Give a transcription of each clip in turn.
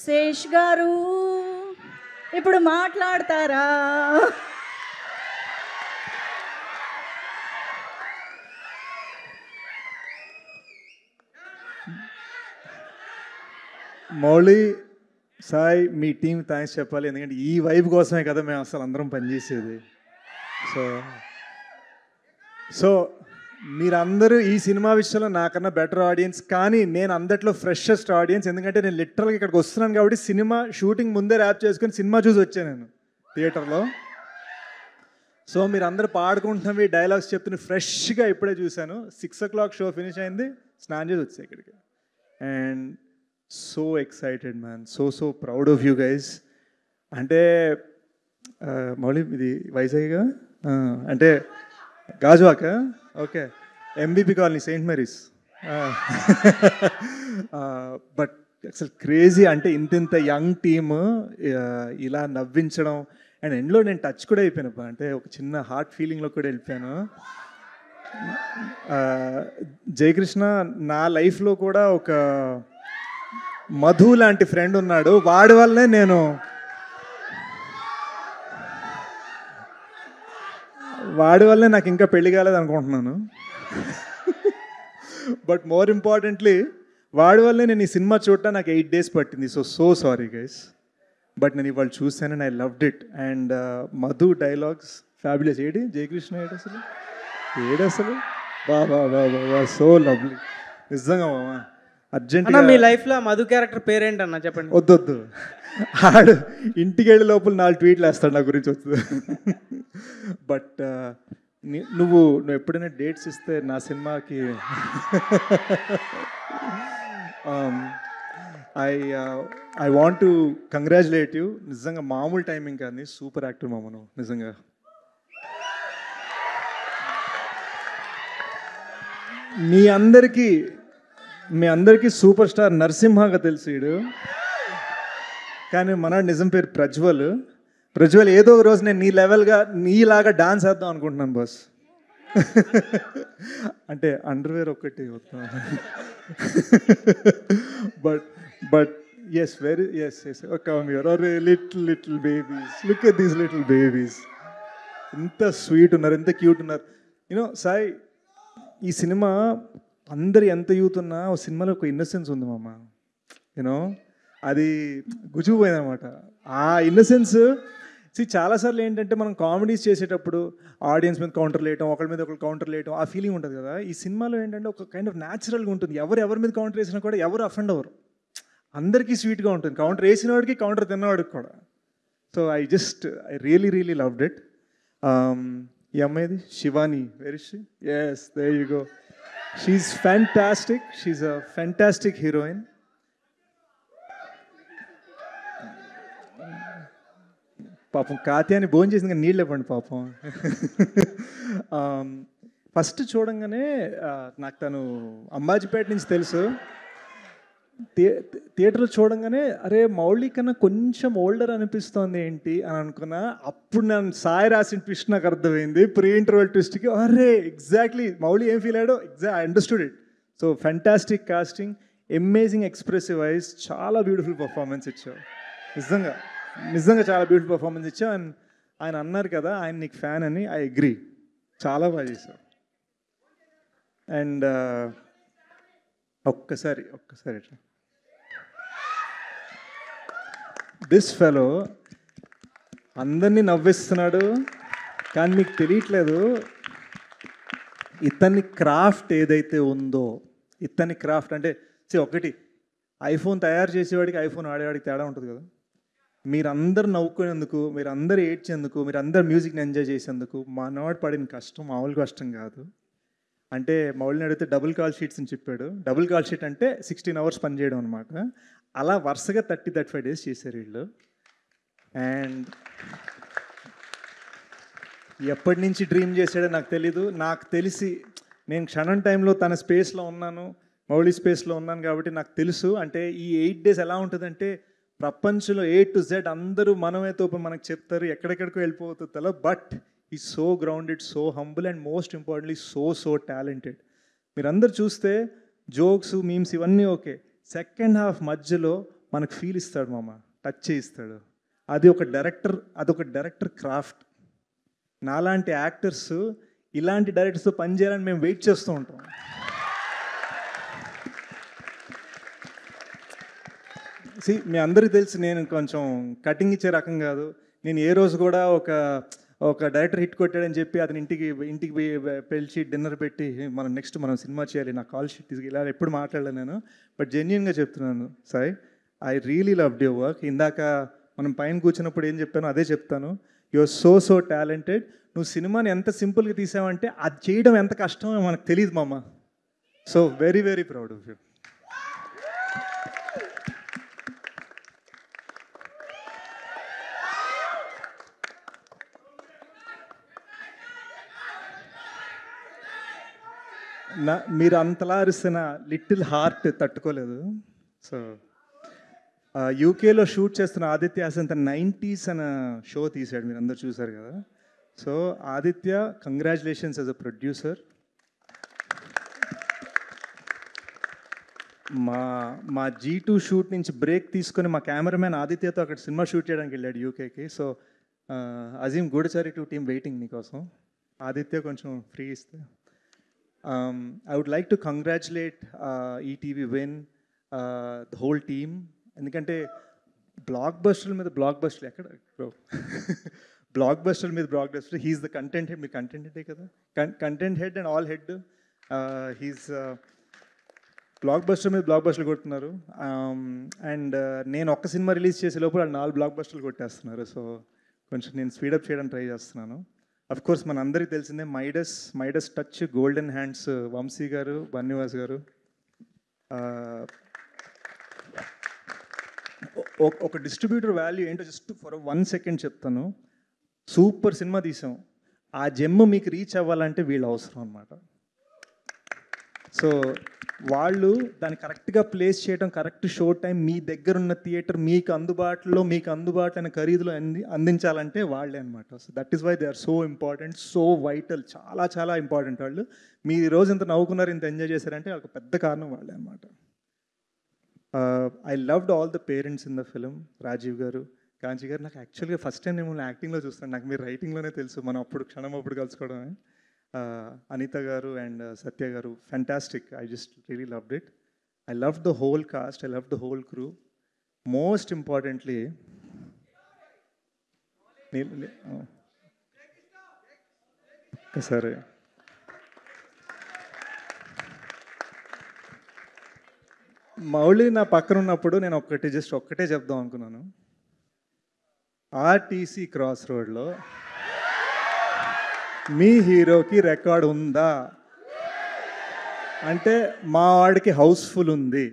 శేష్ గారు ఇప్పుడు మాట్లాడతారా? మౌళి, సాయి, మీ టీం థ్యాంక్స్ చెప్పాలి. ఎందుకంటే ఈ వైబ్ కోసమే కదా మేము అసలు అందరం పనిచేసేది. సో మీరందరూ ఈ సినిమా విషయంలో నాకన్నా బెటర్ ఆడియన్స్, కానీ నేను అందట్లో ఫ్రెషెస్ట్ ఆడియన్స్. ఎందుకంటే నేను లిటరల్గా ఇక్కడికి వస్తున్నాను కాబట్టి సినిమా షూటింగ్ ముందే ర్యాప్ చేసుకొని సినిమా చూసి వచ్చాను నేను థియేటర్లో. సో మీరు అందరూ పాడుకుంటున్నవి, డైలాగ్స్ చెప్తున్న ఫ్రెష్గా ఇప్పుడే చూశాను. 6 o'clock షో ఫినిష్ అయింది, స్నానం చేసి వచ్చాయి ఇక్కడికి. And so excited man, so proud of you guys. అంటే మౌళి ఇది వైజాగ్గా, అంటే Gajuwaka, okay, MBP colony, saint Mary's. But అసలు క్రేజీ, అంటే ఇంత యంగ్ టీమ్ ఇలా నవ్వించడం. అండ్ ఎండ్లో నేను టచ్ కూడా అయిపోయాను, అంటే ఒక చిన్న హార్ట్ ఫీలింగ్లో కూడా వెళ్ళిపోయాను. జయకృష్ణ, నా లైఫ్లో కూడా ఒక మధు లాంటి ఫ్రెండ్ ఉన్నాడు. వాడి వల్లే నాకు ఇంకా పెళ్లి కాలేదు అనుకుంటున్నాను. బట్ మోర్ ఇంపార్టెంట్లీ వాడి వల్లే నేను ఈ సినిమా చూడటం నాకు 8 days పట్టింది. సో సారీ గైస్, బట్ నేను ఇవాళ చూశాను and I loved it. And Madhu dialogues fabulous. Jayakrishna ఏడసలు బా సో లవ్లీ నిజంగా మామా. అర్జెంట్ మీ లైఫ్లో మధు క్యారెక్టర్ పేరేంటన్నా చెప్పండి. వద్దు, ఆడు ఇంటికి వెళ్ళే లోపల 4 ట్వీట్లు వేస్తాడు నా గురించి వస్తుంది. బట్ నువ్వు ఎప్పుడైనా డేట్స్ ఇస్తే నా సినిమాకి I want to congratulate you. నిజంగా మామూలు టైమింగ్ కానీ సూపర్ యాక్టర్ మామ నువ్వు నిజంగా. మీ అందరికీ సూపర్ స్టార్ నరసింహగా తెలిసిడు, కానీ మన నిజం పేరు ప్రజ్వల్. ఏదో ఒక రోజు నేను నీలాగా డాన్స్ వేద్దాం అనుకుంటున్నాను బాస్. అంటే అండర్వేర్ ఒక్కటి వద్దాం. But yes come here. Our little babies, look at these little babies. ఎంత స్వీట్ ఉన్నారు, ఎంత క్యూట్ ఉన్నారు. యూనో సాయి, ఈ సినిమా అందరు ఎంత యూత్ ఉన్నా ఓ సినిమాలో ఒక ఇన్నసెన్స్ ఉంది మామ. యూనో అది గుజుకుపోయిందనమాట. ఆ ఇన్నసెన్స్ చాలాసార్లు ఏంటంటే మనం కామెడీస్ చేసేటప్పుడు ఆడియన్స్ మీద కౌంటర్ వేయటం, ఒకరి మీద ఒకరు కౌంటర్ వేయటం, ఆ ఫీలింగ్ ఉంటుంది కదా. ఈ సినిమాలో ఏంటంటే ఒక కైండ్ ఆఫ్ న్యాచురల్గా ఉంటుంది. ఎవరి మీద కౌంటర్ వేసినా కూడా ఎవరు అఫెండ్ అవ్వరు, అందరికీ స్వీట్గా ఉంటుంది. కౌంటర్ వేసిన వాడికి, కౌంటర్ తిన్నవాడికి కూడా. So I really loved it. ఈ అమ్మాయిది Shivani, where is she? Yes, there you go. She's fantastic, she's a fantastic heroine. పాపం కాత్యాన్ని భోజనం చేసింది కానీ నీళ్ళు ఇవ్వండి పాపం. ఫస్ట్ చూడంగానే నాకు తను అంబాజీపేట నుంచి తెలుసు. థియేటర్లో చూడంగానే అరే మౌళి కన్నా కొంచెం ఓల్డర్ అనిపిస్తోంది ఏంటి అని అనుకున్నా. అప్పుడు నన్ను సాయి రాసిన ట్విస్ట్ నాకు అర్థమైంది, ప్రీ ఇంటర్వెల్ ట్విస్ట్కి. అరే ఎగ్జాక్ట్లీ మౌళి ఏం ఫీల్ అయ్యాడో I understood it. So fantastic casting, amazing expressive eyes, చాలా బ్యూటిఫుల్ పర్ఫార్మెన్స్ ఇచ్చావు. నిజంగా చాలా బ్యూటిఫుల్ పర్ఫార్మెన్స్ ఇచ్చావు. అండ్ ఆయన అన్నారు కదా ఆయన నీకు ఫ్యాన్ అని, ఐ అగ్రీ. చాలా బాగా చేశావు. అండ్ ఒక్కసారి ఇట్లా దిస్ ఫెలో అందరినీ నవ్విస్తున్నాడు, కానీ మీకు తెలియట్లేదు ఇతని క్రాఫ్ట్ ఏదైతే ఉందో, ఇతని క్రాఫ్ట్ అంటే ఒకటి ఐఫోన్ తయారు చేసేవాడికి ఐఫోన్ ఆడేవాడికి తేడా ఉంటుంది కదా. మీరందరూ నవ్వుకునేందుకు, మీరందరూ ఏడ్చేందుకు, మీరందరూ మ్యూజిక్ని ఎంజాయ్ చేసేందుకు మనవాడు పడిన కష్టం మామూలు కష్టం కాదు. అంటే మౌళిని అడిగితే డబుల్ కాల్ షీట్స్ అని చెప్పాడు. డబుల్ కాల్ షీట్ అంటే 16 hours పనిచేయడం అనమాట. అలా వరుసగా 30-35 days చేశారు వీళ్ళు. అండ్ ఎప్పటి నుంచి డ్రీమ్ చేశాడో నాకు తెలీదు. నాకు తెలిసి నేను క్షణం టైంలో తన స్పేస్లో ఉన్నాను, మౌళి స్పేస్లో ఉన్నాను కాబట్టి నాకు తెలుసు. అంటే ఈ 8 days ఎలా ఉంటుందంటే ప్రపంచంలో A to Z అందరూ మనమే తోపు మనకు చెప్తారు, ఎక్కడెక్కడికో వెళ్ళిపోతుందో. బట్ ఈ so grounded, so humble and most importantly so talented. మీరందరూ చూస్తే జోక్స్, మీమ్స్ ఇవన్నీ ఓకే, సెకండ్ హాఫ్ మధ్యలో మనకు ఫీల్ ఇస్తాడు మామ, టచ్ చేయిస్తాడు. అదొక డైరెక్టర్ క్రాఫ్ట్. నాలాంటి యాక్టర్స్ ఇలాంటి డైరెక్టర్స్తో పనిచేయాలని మేము వెయిట్ చేస్తూ ఉంటాం. మీ అందరికీ తెలిసి నేను కొంచెం కటింగ్ ఇచ్చే రకం కాదు. నేను ఏ రోజు కూడా ఒక డైరెక్టర్ హిట్ కొట్టాడని చెప్పి అతని ఇంటికి పిలిచి డిన్నర్ పెట్టి మనం సినిమా చేయాలి, నా కాల్ షీట్ తీసుకు ఇలా ఎప్పుడు మాట్లాడలేను నేను. బట్ జెన్యున్గా చెప్తున్నాను Sai, I really loved your work. ఇందాక మనం పైన కూర్చున్నప్పుడు ఏం చెప్పానో అదే చెప్తాను. You are so talented. నువ్వు సినిమాని ఎంత సింపుల్గా తీసావంటే అది చేయడం ఎంత కష్టమో మనకు తెలియదు మామ. So very very proud of you. మీరు అంతలా అరిసిన లిటిల్ హార్ట్ తట్టుకోలేదు. సో యూకేలో షూట్ చేస్తున్న ఆదిత్య అసంత 90s అనే షో తీశాడు, మీరు అందరు చూసారు కదా. So Aditya, congratulations as a producer. మా G2 షూట్ నుంచి బ్రేక్ తీసుకొని మా కెమెరామ్యాన్ ఆదిత్యతో అక్కడ సినిమా షూట్ చేయడానికి వెళ్ళాడు యూకేకి. సో అజీమ్ గూడచారి 2 టీమ్ వెయిటింగ్ నీకోసం. ఆదిత్య కొంచెం ఫ్రీ ఇస్తే. I would like to congratulate ETV Win, the whole team. ఎందుకంటే బ్లాక్ బస్టర్ మీద బ్లాక్ బస్టర్ ఎక్కడ బ్రో బ్లాక్ బస్టర్ మీద blockbuster. He's the content head. మీరు కంటెంట్ హెడే కదా, content head and all head. He's blockbuster మీద బ్లాక్ బస్టర్లు కొడుతున్నారు. అండ్ నేను ఒక్క సినిమా రిలీజ్ చేసే లోపల 4 బ్లాక్ బస్టర్లు కొట్టేస్తున్నారు. సో కొంచెం నేను స్పీడప్ చేయడానికి ట్రై చేస్తున్నాను. అఫ్ కోర్స్ మన అందరికీ తెలిసిందే మైడస్ టచ్, గోల్డెన్ హ్యాండ్స్ వంశీ గారు, బన్నివాస్ గారు. ఒక డిస్ట్రిబ్యూటర్ వాల్యూ ఏంటో జస్ట్ ఫర్ 1 సెకండ్ చెప్తాను. సూపర్ సినిమా తీసాం, ఆ జెమ్ మీకు రీచ్ అవ్వాలంటే వీళ్ళు అవసరం అన్నమాట. సో వాళ్ళు దాన్ని కరెక్ట్గా ప్లేస్ చేయడం, కరెక్ట్ షో టైం, మీ దగ్గర ఉన్న థియేటర్ మీకు అందుబాటులో అయిన ఖరీదులో అందించాలంటే వాళ్ళే అనమాట. So that is why they are so important, so vital, చాలా చాలా ఇంపార్టెంట్ వాళ్ళు. మీరు ఈరోజు ఇంత నవ్వుకున్నారు, ఇంత ఎంజాయ్ చేశారంటే ఒక పెద్ద కారణం వాళ్ళే అనమాట. I loved all the parents in the film. Rajiv garu, Kanchi గారు. నాకు యాక్చువల్గా ఫస్ట్ టైం నేను యాక్టింగ్లో చూస్తాను, నాకు మీరు రైటింగ్లోనే తెలుసు, మనం అప్పుడు కలుసుకోవడమే. అనిత గారు అండ్ సత్య గారు, fantastic. I just really loved it. I love the whole cost, I love the whole crew. Most importantly సరే, మౌళి నా పక్కన ఉన్నప్పుడు నేను ఒక్కటే చెప్దాం అనుకున్నాను. ఆర్టీసీ క్రాస్ రోడ్లో మీ హీరోకి రికార్డ్ ఉందా అంటే మా వాడికి హౌస్ఫుల్ ఉంది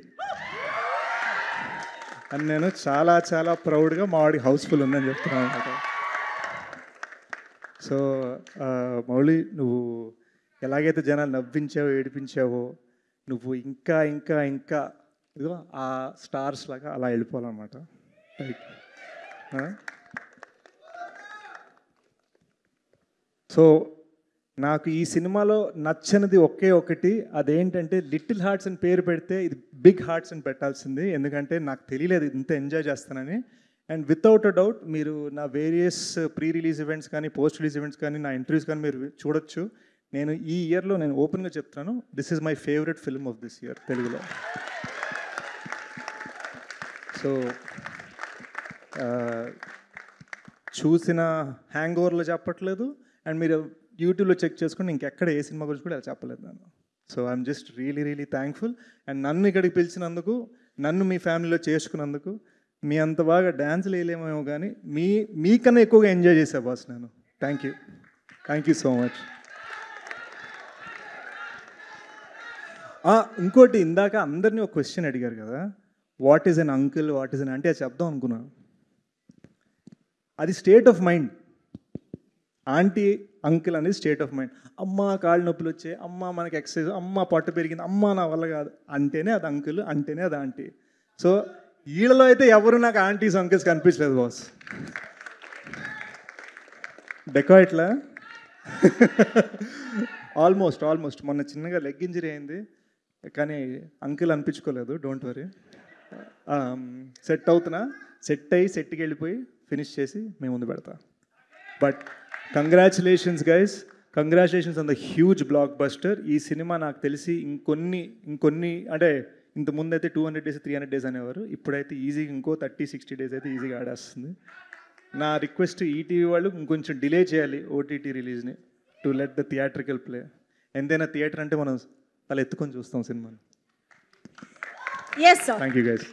అని నేను చాలా చాలా ప్రౌడ్గా మా వాడికి హౌస్ఫుల్ ఉందని చెప్తున్నాను అనమాట. సో మౌళి, నువ్వు ఎలాగైతే జనాలు నవ్వించావో, ఏడిపించావో, నువ్వు ఇంకా ఇంకా ఇంకా ఇదిగో ఆ స్టార్స్ లాగా అలా వెళ్ళిపోవాలన్నమాట. సో నాకు ఈ సినిమాలో నచ్చనిది ఒకటి, అదేంటంటే లిటిల్ హార్ట్స్ అని పేరు పెడితే ఇది బిగ్ హార్ట్స్ అని పెట్టాల్సింది. ఎందుకంటే నాకు తెలియలేదు ఇంత ఎంజాయ్ చేస్తానని. అండ్ వితౌట్ అ డౌట్ మీరు నా వేరియస్ ప్రీ రిలీజ్ ఈవెంట్స్ కానీ, పోస్ట్ రిలీజ్ ఈవెంట్స్ కానీ, నా ఇంటర్వ్యూస్ కానీ మీరు చూడొచ్చు. నేను ఈ ఇయర్లో నేను ఓపెన్గా చెప్తున్నాను, this is my favourite film of this year తెలుగులో. సో చూసిన హ్యాంగ్ ఓవర్లో చెప్పట్లేదు, అండ్ మీరు యూట్యూబ్లో చెక్ చేసుకుని ఇంకెక్కడ ఏ సినిమా గురించి కూడా అలా చెప్పలేదు నేను. So I'm just really really thankful. And నన్ను ఇక్కడికి పిలిచినందుకు, నన్ను మీ ఫ్యామిలీలో చేసుకున్నందుకు. మీ అంత బాగా డ్యాన్స్లు వేయలేమేమో కానీ మీకన్నా ఎక్కువగా ఎంజాయ్ చేసా బాస్ నేను. Thank you so much. ఇంకోటి, ఇందాక అందరినీ ఒక క్వశ్చన్ అడిగారు కదా, what is an uncle, what is an అంటే అది చెప్దాం అనుకున్నాను. అది state of mind. Aunty uncle అనేది స్టేట్ ఆఫ్ మైండ్. అమ్మ కాళ్ళు నొప్పులు వచ్చాయి, అమ్మ మనకి ఎక్సర్సైజ్, అమ్మ పొట్ట పెరిగింది, అమ్మ నా వల్ల కాదు అంటేనే అది అంకుల్, అంటేనే అది ఆంటీ. సో వీళ్ళలో అయితే ఎవరు నాకు ఆంటీస్ అంకుల్స్ కనిపించలేదు బాస్. డెకాయిట్లా ఆల్మోస్ట్ మొన్న చిన్నగా లెగ్ ఇంజరీ అయింది, కానీ అంకుల్ అనిపించుకోలేదు, డోంట్ వరీ. సెట్ అవుతున్నా, సెట్ అయ్యి సెట్కి వెళ్ళిపోయి ఫినిష్ చేసి మేము ముందు పెడతా. But congratulations guys, congratulations on the huge block buster. ఈ సినిమా నాకు తెలిసి ఇంకొన్ని అంటే ఇంతకుముందు అయితే 200 days 300 days అనేవారు, ఇప్పుడైతే ఈజీగా ఇంకో 30-60 days అయితే ఈజీగా ఆడేస్తుంది. నా రిక్వెస్ట్ ఈటీవీ వాళ్ళు ఇంకొంచెం డిలే చేయాలి ఓటీటీ రిలీజ్ని, to let the theatrical play. ఎంతైనా థియేటర్ అంటే మనం తల ఎత్తుకొని చూస్తాం సినిమాని. Yes, sir. Thank you guys.